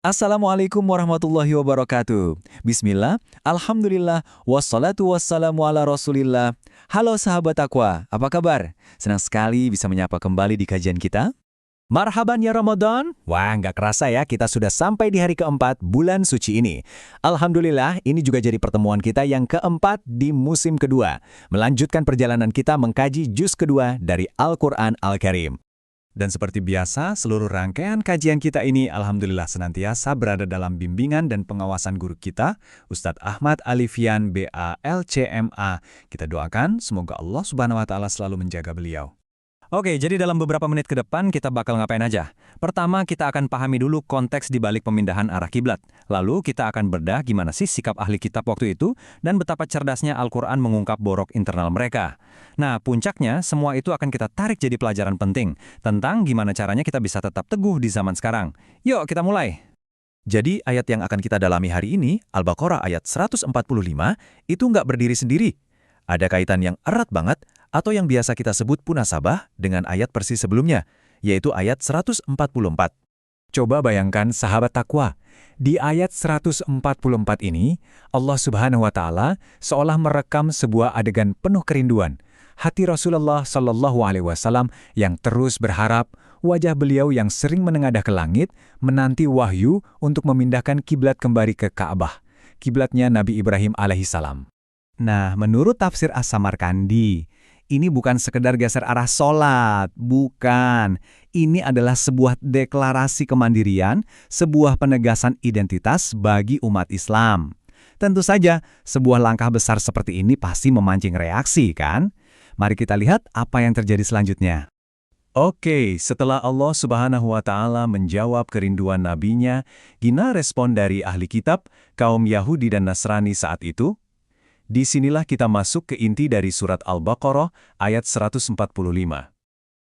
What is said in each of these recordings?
Assalamualaikum warahmatullahi wabarakatuh. Bismillah, Alhamdulillah, wassalatu wassalamu ala rasulillah. Halo sahabat Taqwa, apa kabar? Senang sekali bisa menyapa kembali di kajian kita. Marhaban ya Ramadan. Wah, nggak kerasa ya kita sudah sampai di hari keempat bulan suci ini. Alhamdulillah, ini juga jadi pertemuan kita yang keempat di musim kedua. Melanjutkan perjalanan kita mengkaji juz kedua dari Al-Quran Al-Karim. Dan seperti biasa, seluruh rangkaian kajian kita ini alhamdulillah senantiasa berada dalam bimbingan dan pengawasan guru kita, Ustadz Ahmad Alifian BA LCMA. Kita doakan semoga Allah Subhanahu wa taala selalu menjaga beliau. Oke, jadi dalam beberapa menit ke depan kita bakal ngapain aja? Pertama, kita akan pahami dulu konteks di balik pemindahan arah kiblat. Lalu kita akan bedah gimana sih sikap ahli kitab waktu itu dan betapa cerdasnya Al-Quran mengungkap borok internal mereka. Nah, puncaknya semua itu akan kita tarik jadi pelajaran penting tentang gimana caranya kita bisa tetap teguh di zaman sekarang. Yuk, kita mulai. Jadi ayat yang akan kita dalami hari ini, Al-Baqarah ayat 145, itu nggak berdiri sendiri. Ada kaitan yang erat banget, atau yang biasa kita sebut punasabah dengan ayat persis sebelumnya, yaitu ayat 144. Coba bayangkan sahabat Taqwa, di ayat 144 ini, Allah Subhanahu wa Ta'ala seolah merekam sebuah adegan penuh kerinduan. Hati Rasulullah Shallallahu Alaihi Wasallam yang terus berharap, wajah beliau yang sering menengadah ke langit, menanti wahyu untuk memindahkan kiblat kembali ke Ka'bah, kiblatnya Nabi Ibrahim alaihissalam. Nah, menurut tafsir As-Samarkandi, ini bukan sekedar geser arah sholat, bukan. Ini adalah sebuah deklarasi kemandirian, sebuah penegasan identitas bagi umat Islam. Tentu saja, sebuah langkah besar seperti ini pasti memancing reaksi, kan? Mari kita lihat apa yang terjadi selanjutnya. Oke, setelah Allah Subhanahu wa Ta'ala menjawab kerinduan nabinya, gimana respon dari ahli kitab, kaum Yahudi dan Nasrani saat itu? Disinilah kita masuk ke inti dari surat Al-Baqarah ayat 145.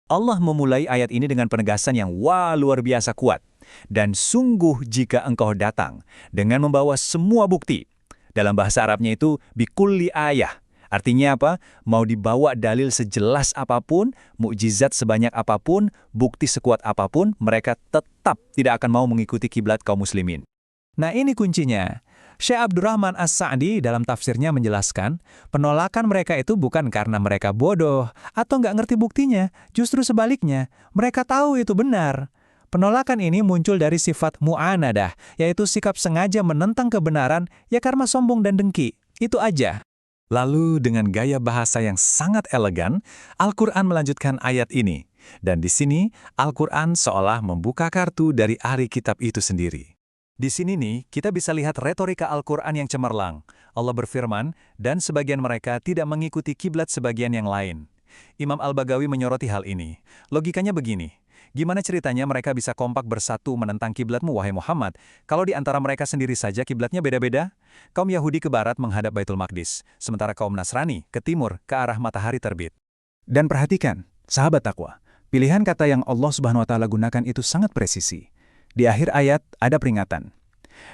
Allah memulai ayat ini dengan penegasan yang luar biasa kuat. Dan sungguh jika engkau datang dengan membawa semua bukti. Dalam bahasa Arabnya itu bikulli ayah. Artinya apa? Mau dibawa dalil sejelas apapun, mukjizat sebanyak apapun, bukti sekuat apapun, mereka tetap tidak akan mau mengikuti kiblat kaum muslimin. Nah, ini kuncinya. Syekh Abdurrahman As-Sa'di dalam tafsirnya menjelaskan, penolakan mereka itu bukan karena mereka bodoh atau nggak ngerti buktinya, justru sebaliknya, mereka tahu itu benar. Penolakan ini muncul dari sifat mu'anadah, yaitu sikap sengaja menentang kebenaran ya karena sombong dan dengki. Itu aja. Lalu dengan gaya bahasa yang sangat elegan, Al-Quran melanjutkan ayat ini. Dan di sini, Al-Quran seolah membuka kartu dari ahli kitab itu sendiri. Di sini nih, kita bisa lihat retorika Al-Quran yang cemerlang. Allah berfirman, dan sebagian mereka tidak mengikuti kiblat sebagian yang lain. Imam Al-Bagawi menyoroti hal ini. Logikanya begini, gimana ceritanya mereka bisa kompak bersatu menentang kiblatmu, wahai Muhammad, kalau di antara mereka sendiri saja kiblatnya beda-beda? Kaum Yahudi ke barat menghadap Baitul Maqdis, sementara kaum Nasrani ke timur, ke arah matahari terbit. Dan perhatikan, sahabat Taqwa, pilihan kata yang Allah Subhanahu wa Ta'ala gunakan itu sangat presisi. Di akhir ayat ada peringatan.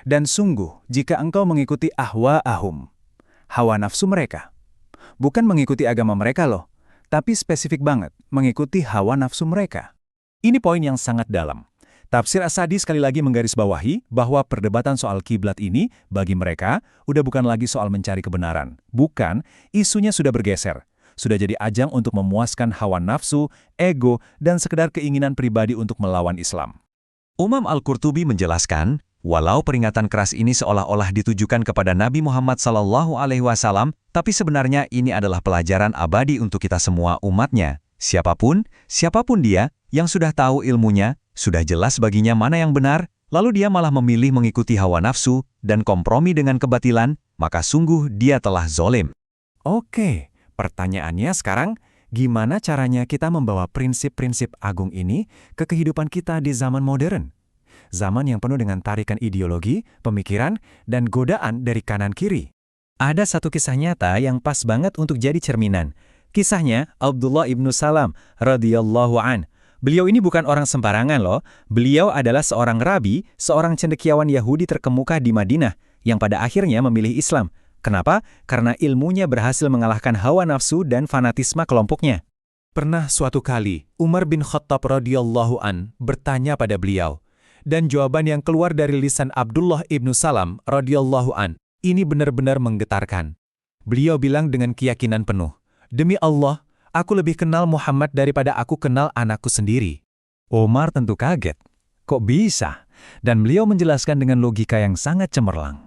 Dan sungguh, jika engkau mengikuti ahwa'ahum, hawa nafsu mereka. Bukan mengikuti agama mereka loh, tapi spesifik banget, mengikuti hawa nafsu mereka. Ini poin yang sangat dalam. Tafsir As-Sa'di sekali lagi menggarisbawahi bahwa perdebatan soal kiblat ini, bagi mereka, udah bukan lagi soal mencari kebenaran. Bukan, isunya sudah bergeser. Sudah jadi ajang untuk memuaskan hawa nafsu, ego, dan sekedar keinginan pribadi untuk melawan Islam. Imam Al-Qurtubi menjelaskan, walau peringatan keras ini seolah-olah ditujukan kepada Nabi Muhammad SAW, tapi sebenarnya ini adalah pelajaran abadi untuk kita semua umatnya. Siapapun dia yang sudah tahu ilmunya, sudah jelas baginya mana yang benar, lalu dia malah memilih mengikuti hawa nafsu dan kompromi dengan kebatilan, maka sungguh dia telah zolim. Oke, pertanyaannya sekarang, gimana caranya kita membawa prinsip-prinsip agung ini ke kehidupan kita di zaman modern? Zaman yang penuh dengan tarikan ideologi, pemikiran, dan godaan dari kanan-kiri. Ada satu kisah nyata yang pas banget untuk jadi cerminan. Kisahnya Abdullah ibnu Salam radhiyallahu an. Beliau ini bukan orang sembarangan loh. Beliau adalah seorang rabi, seorang cendekiawan Yahudi terkemuka di Madinah, yang pada akhirnya memilih Islam. Kenapa? Karena ilmunya berhasil mengalahkan hawa nafsu dan fanatisme kelompoknya. Pernah suatu kali, Umar bin Khattab radhiyallahu an bertanya pada beliau, Dan jawaban yang keluar dari lisan Abdullah ibnu Salam radhiyallahu an, ini benar-benar menggetarkan. Beliau bilang dengan keyakinan penuh, "Demi Allah, aku lebih kenal Muhammad daripada aku kenal anakku sendiri." Umar tentu kaget. Kok bisa? Dan beliau menjelaskan dengan logika yang sangat cemerlang.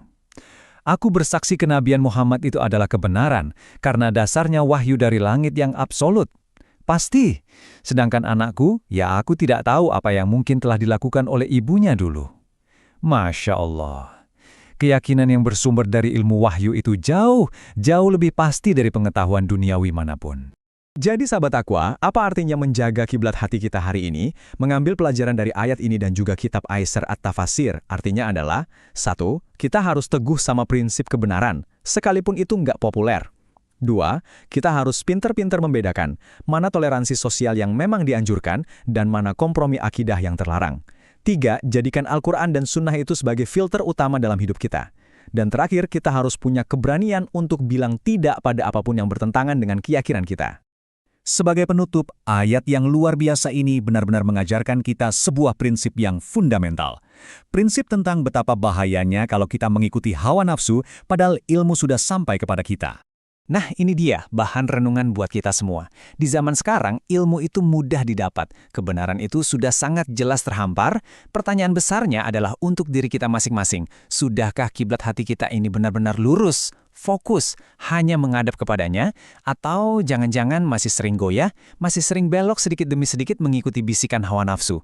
Aku bersaksi kenabian Muhammad itu adalah kebenaran, karena dasarnya wahyu dari langit yang absolut. Pasti. Sedangkan anakku, ya aku tidak tahu apa yang mungkin telah dilakukan oleh ibunya dulu. Masya Allah. Keyakinan yang bersumber dari ilmu wahyu itu jauh lebih pasti dari pengetahuan duniawi manapun. Jadi sahabat Taqwa, apa artinya menjaga kiblat hati kita hari ini? Mengambil pelajaran dari ayat ini dan juga kitab Aisar At-Tafasir, artinya adalah 1. Kita harus teguh sama prinsip kebenaran, sekalipun itu nggak populer. 2. Kita harus pinter-pinter membedakan mana toleransi sosial yang memang dianjurkan dan mana kompromi akidah yang terlarang. 3. Jadikan Al-Quran dan Sunnah itu sebagai filter utama dalam hidup kita. Dan terakhir, kita harus punya keberanian untuk bilang tidak pada apapun yang bertentangan dengan keyakinan kita. Sebagai penutup, ayat yang luar biasa ini benar-benar mengajarkan kita sebuah prinsip yang fundamental. Prinsip tentang betapa bahayanya kalau kita mengikuti hawa nafsu, padahal ilmu sudah sampai kepada kita. Nah, ini dia bahan renungan buat kita semua. Di zaman sekarang, ilmu itu mudah didapat. Kebenaran itu sudah sangat jelas terhampar. Pertanyaan besarnya adalah untuk diri kita masing-masing. Sudahkah kiblat hati kita ini benar-benar lurus, fokus, hanya menghadap kepadanya? Atau jangan-jangan masih sering goyah, masih sering belok sedikit demi sedikit mengikuti bisikan hawa nafsu?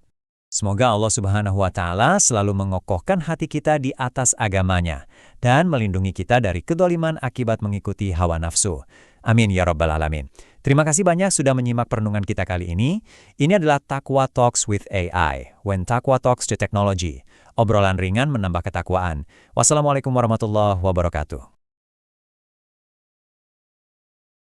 Semoga Allah Subhanahu wa Ta'ala selalu mengokohkan hati kita di atas agamanya dan melindungi kita dari kedoliman akibat mengikuti hawa nafsu. Amin ya Rabbal Alamin. Terima kasih banyak sudah menyimak perenungan kita kali ini. Ini adalah Taqwa Talks with AI, when Taqwa talks to technology. Obrolan ringan menambah ketakwaan. Wassalamualaikum warahmatullahi wabarakatuh.